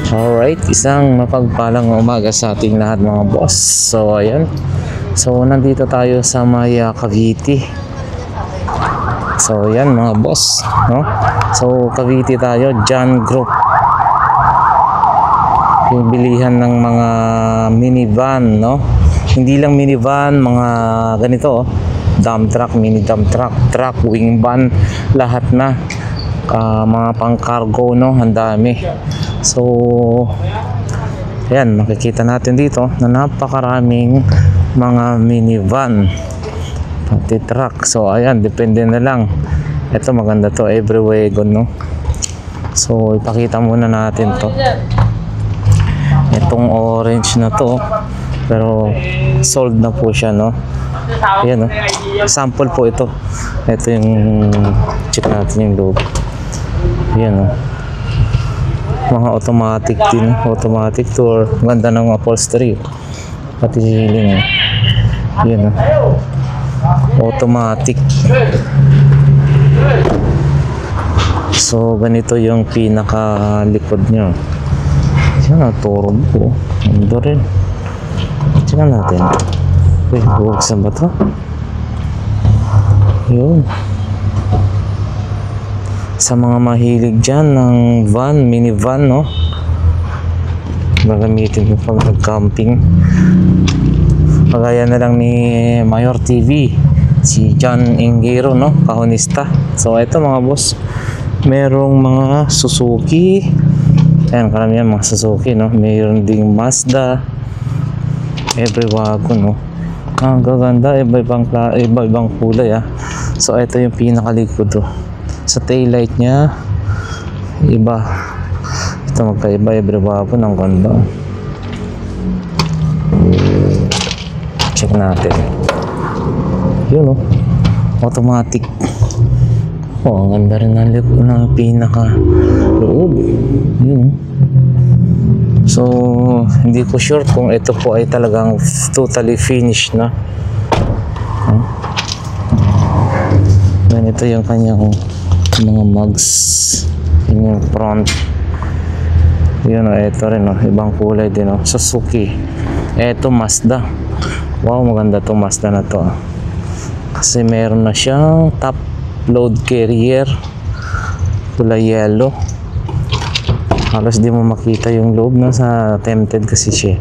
Alright, isang mapagpalang umaga sa ating lahat mga boss. So ayan, so nandito tayo sa Maya Cavite. So ayan mga boss, no? So Cavite tayo, John Group, yung bilihan ng mga minivan, no? Hindi lang minivan, mga ganito, oh. Dump truck, mini dump truck, truck, wing van, lahat na. Mga pang cargo, no? Ang dami. So ayan, makikita natin dito na napakaraming mga minivan pati truck. So ayan, depende na lang. Ito maganda to, every wagon, no? So ipakita muna natin to, itong orange na to, pero sold na po siya, no? Ayan, no? Sample po ito. Ito yung check natin yung loob. Ayan, no? Mga automatic din, automatic tour, ganda ng upholstery pati ceiling, yun, automatic. So ganito yung pinaka likod nyo. Yan, turbo, ganda rin. Tingnan natin. Uy, buksan ba to? Yun, sa mga mahilig dyan ng van, minivan, no? Magamitin mo pag nag-camping. Pagaya na lang ni Mayor TV, si John Ingiro, no? Kahonista. So ito mga boss, merong mga Suzuki. Ayan, karamihan mga Suzuki, no? Mayroon ding Mazda. Every wagon, no? Ang gaganda, iba-ibang kulay, ah. So ito yung pinakalikod, to. Sa taillight niya, iba. Ito magkaiba, every wagon, ang ganda. Check natin. Yun, oh, automatic. Oh, ang ganda rin ng pinaka loob. Yun. So hindi ko sure kung ito po ay talagang totally finished na. Ganito yung kanyang mga mugs, yung front. Yun, ito rin, ibang kulay din, Suzuki. Ito Mazda. Wow, maganda to Mazda na to, kasi meron na siyang top load carrier, kulay yellow. Halos di mo makita yung loob, sa tempted kasi siya.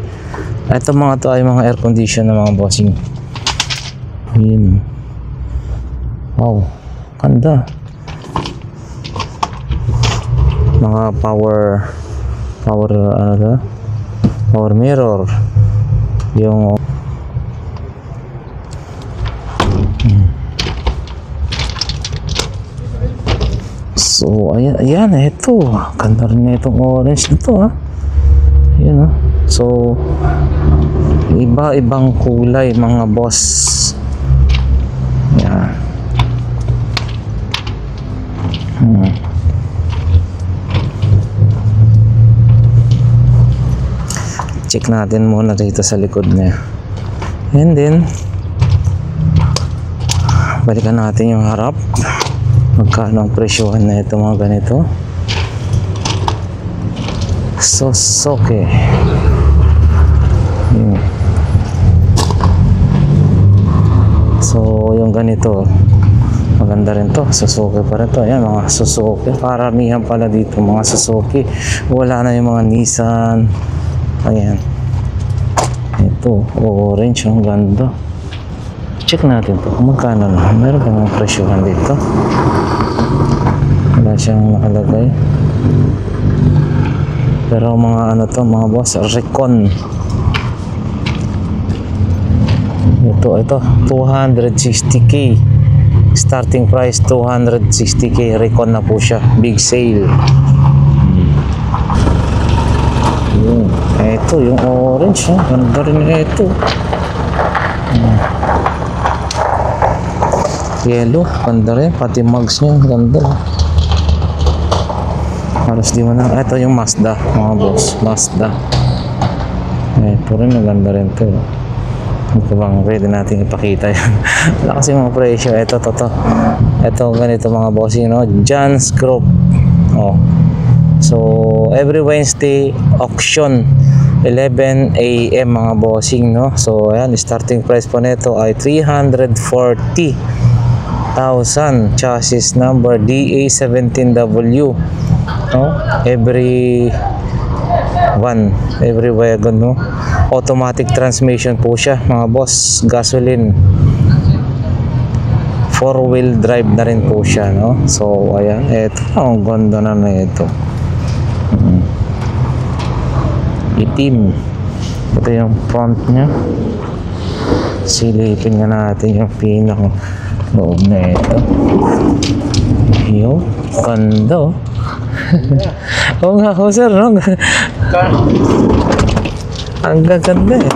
Ito mga to ay mga air condition na mga bossing. Yun. Wow, ganda. Mga power mirror, yung so ayan, ito ganda rin na itong orange na to, yun, so iba-ibang kulay mga boss. Yan. Check natin muna dito sa likod niya, and then balikan natin yung harap. Magkano ang presyohan na ito mga ganito? Suzuki. So yung ganito maganda rin to, Suzuki pa rin to. Ayan, mga Suzuki, karamihan pala dito mga Suzuki, wala na yung mga Nissan. Ayan, ito orange, ang ganda. Check natin to kung magkano na. Meron bang presyohan dito? Wala siyang nakalagay, pero mga ano to mga boss, Recon. Ito 260k starting price, 260k. Recon na po siya, big sale. Ito yung orange, ganda rin ito. Yellow, ganda rin, pati mugs niya, ganda. Halos di mo na. Ito yung Mazda, mga boss. Mazda. Ito rin, maganda rin ito. Ito bang pwede natin ipakita yan. Wala kasi mga presyo. Ito, ito ganito mga bossing, no? John's Group. Oh. So, every Wednesday, auction. 11 AM mga bossing, no? So, ayan, starting price po nito ay 340,000. Chassis number DA17W. No? Every wagon, no? Automatic transmission po siya mga boss, gasoline, 4-wheel drive na rin po siya, no? So ayan, eto, ang ganda na ito. Itim. Ito yung front nya. Silipin nga natin yung pinaka loob na ito. Yo, ganda. Oo nga ho sir, no? Ang gaganda eh.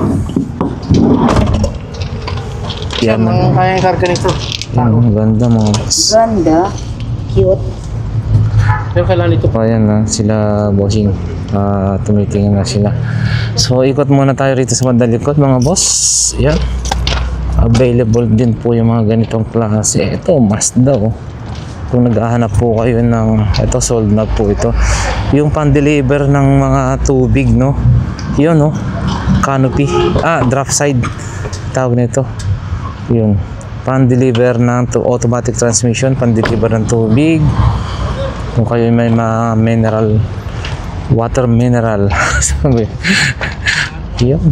Yan Ang kayang karga nito. ang ganda mga boss. Ganda. Cute. Yung kailangan nito. Ayan na sila bossing. Tumitingin na sila. So ikot muna tayo rito sa Mandalikot mga boss. Yan. Available din po yung mga ganitong klase. Ito, Mazda oh. Kung naghahanap po kayo ng, ito sold na po ito. Yung pan-deliver ng mga tubig, no? Yun, no? Canopy. Draft side. Tawag nito. Yun. Pan-deliver ng automatic transmission. Pan-deliver ng tubig. Kung kayo may mga mineral, water mineral. Sabi. Yun.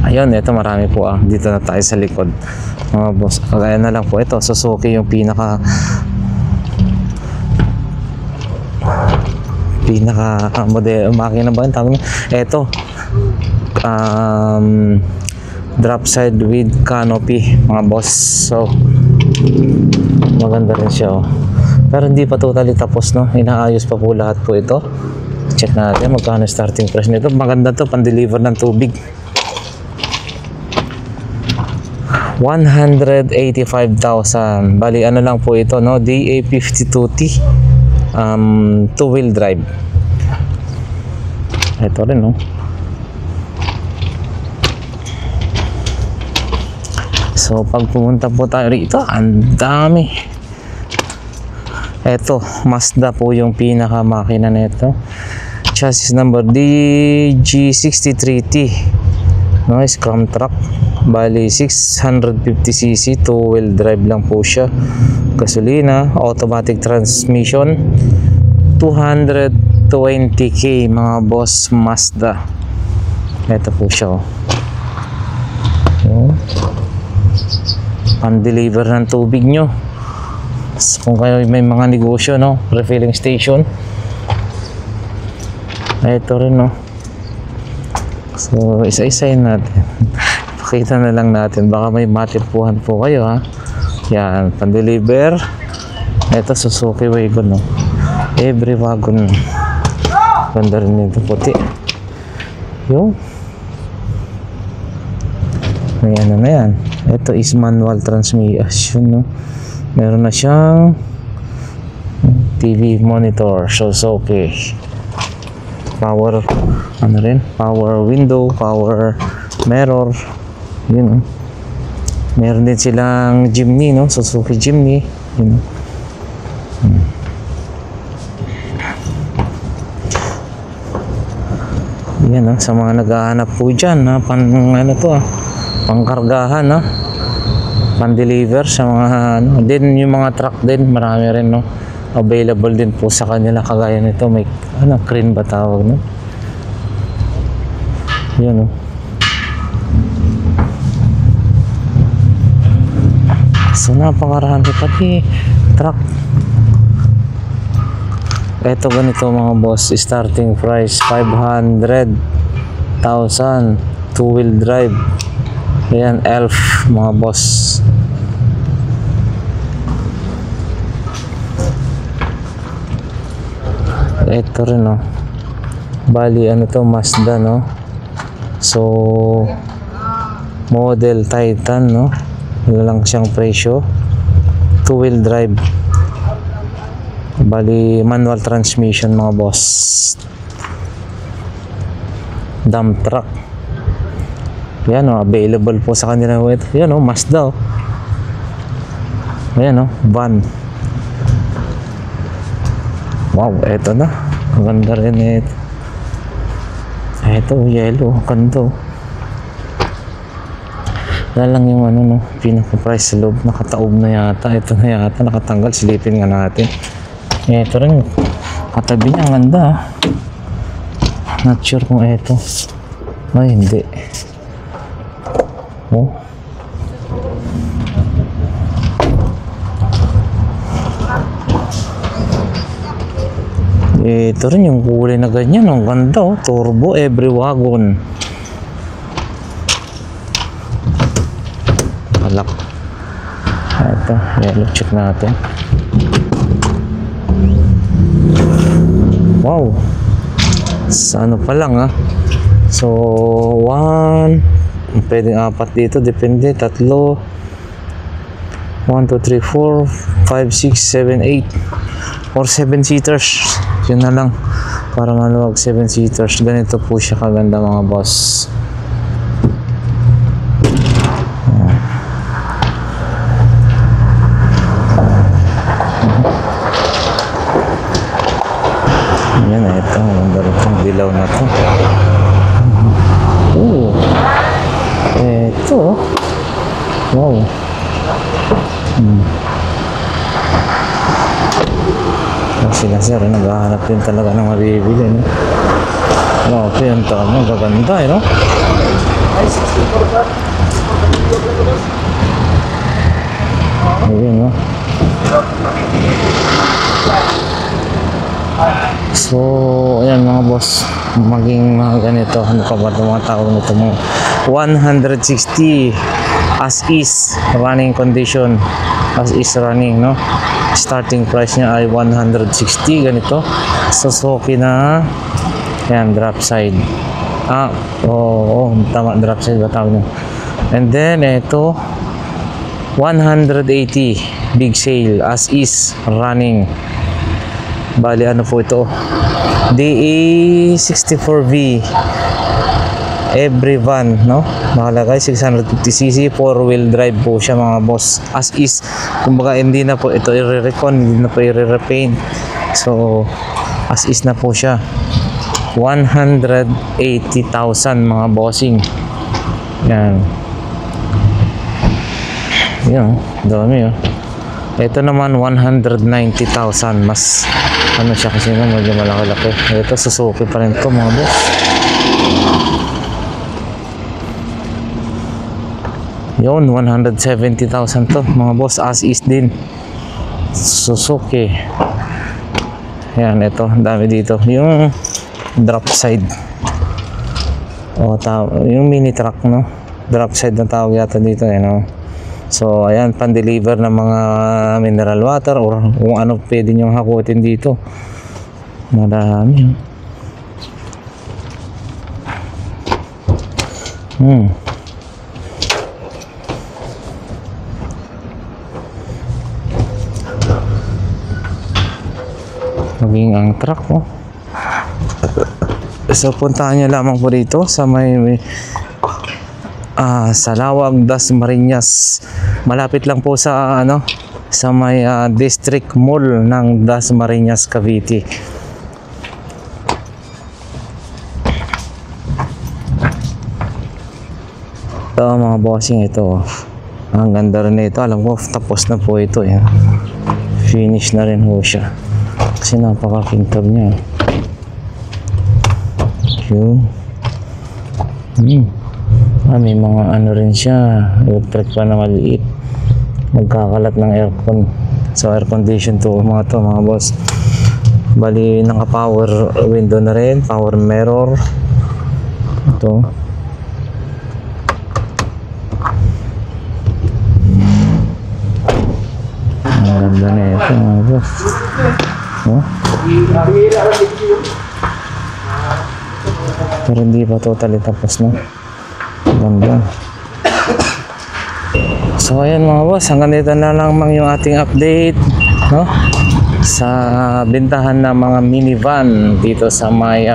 Ayun, ito marami po dito na tayo sa likod. Mga boss, kagaya na lang po ito, Suzuki yung pinaka model, makina ba yung tawag niya? Ito, drop side with canopy mga boss. So maganda rin siya oh. Pero hindi pa totally tapos, no? Inaayos pa po lahat po ito. Check natin magkano starting price nito. Maganda to, pan-deliver ng tubig. 185,000. Bali ano lang po ito, no? DA52T. 2-wheel drive. Ito rin, no? So pag pumunta po tayo rito, ang dami. Ito, Mazda po yung pinaka makina nito. Chassis number DG63T. No, Scrum truck. Bali 650cc, 2-wheel drive lang po siya. Gasolina, automatic transmission. 220k mga boss, Mazda. Ito po siya oh. Pan-deliver ng tubig nyo. Kung kayo may mga negosyo, no, refilling station. Ito rin, no. So isa-isayin natin. Pakita na lang natin, baka may matipuhan po kayo ha. Yan, pan-deliver. Ito Suzuki wagon, no. Every wagon. Ganda rin ito, puti. Yung may ano na yan. Ito is manual transmission, no. Meron na siyang TV monitor, so okay. Power ano rin, power window, power mirror. Yun, meron din silang Jimny, no? Suzuki Jimny. Yun. Yan, sa mga naghahanap po dyan, pang ano to, pangkargahan, pan-deliver sa mga ano. Din yung mga truck din, marami rin, no? Available din po sa kanila, kagaya nito, may ano, crane ba tawag, no? Yun, no? So napakarami pati truck. Ito ganito mga boss, starting price 500,000, 2-wheel drive. Ayan, Elf mga boss. Ito rin, no. Bali ano to, Mazda, no. So model Titan, no. Wala lang siyang presyo. 2-wheel drive. Bali manual transmission mga boss. Dump truck. Yan o, available po sa kanila ito. Yan o, Mazda o. Ayan o, van. Wow, eto na. Ang ganda rin ito. Eto, yellow. Ganda o. Wala lang yung ano no, pinaka-price sa loob. Nakataob na yata. Ito na yata, nakatanggal. Silipin nga natin. Eto rin. Katabi niya, ang ganda ah. Not sure kung eto. Ay, hindi. Oh. Ito rin yung kulay na ganyan. Ang ganda oh. Turbo every wagon. Alak. Ito. Yellow check natin. Wow. Sa ano pa lang ah. So, 1. Pwedeng 4 dito. Depende. 3. 1, 2, 3, 4, 5, 6, 7, 8. Or 7 seaters. Yun na lang. Para maluwag 7 seaters. Ganito po siya kaganda mga boss. Yan na ito. Maganda rin itong dilaw na ito. Oh. Ito. Wow. Sila sir, naghahanap din talaga ng mabibili, no? Okay, ang tama, gaganda, eh, no? Ayun, no? So, ayan mga boss, maging mga ganito, ano pa ba itong mga tao nito mo? 160 as is running condition, as is running, no? Starting price niya ay 160 ganito. Suzuki na yan, drop side. Tama, drop side ba tawag niya. And then ito 180 big sale as is running. Bali ano po ito, DA64V every van, no? Nakalagay 650cc 4-wheel drive po siya mga boss, as is. Kumbaga hindi na po ito i-recon, hindi na po i-repaint. So as is na po siya. 180,000 mga bossing. Yan. Yan, dami oh. Ito naman 190,000. Mas ano siya kasi na medyo malaki-laki. Ito Suzuki pa rin ito mga boss. Yun, 170,000 to mga boss, as is din. Suzuki. Yan, ito, dami dito. Yung drop side. Yung mini truck, no? Drop side na tawag yata dito, eh, no? So, ayan, pan-deliver ng mga mineral water or kung ano pwede nyong hakutin dito. Marami. Maging ang truck mo. So puntahan nyo lamang po dito sa may Salawag, Dasmariñas. Malapit lang po sa sa may district mall ng Dasmariñas, Cavite. So mga bossing, ito ang ganda rin ito. Alam ko tapos na po ito, yan. Finish na rin po siya. Kasi napaka-kintab niya. Yun. May mga ano rin siya. Electric pa na maliit. Magkakalat ng aircon. So air condition to mga boss. Bali naka-power window na rin. Power mirror. Ito. Ang ganda na ito mga boss. Pero hindi pa totally tapos na. Ganda. So ayan mga boss, hanggang dito na lang yung ating update, no? sa bintahan ng mga minivan dito sa may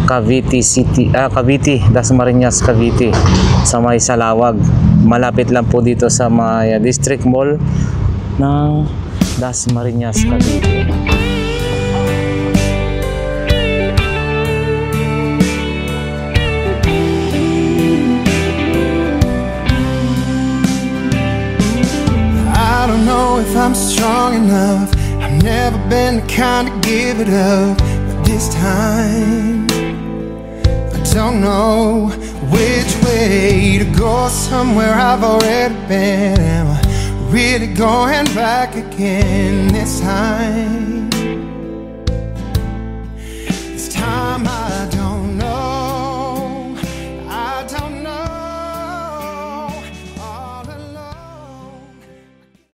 Cavite City, Cavite, Dasmariñas, Cavite, sa may Salawag. Malapit lang po dito sa may District Mall ng Dasmariñas, Cavite. I don't know if I'm strong enough. I've never been the kind to give it up, but this time I don't know which way to go. Somewhere I've already been. Am I really going back again this time? This time I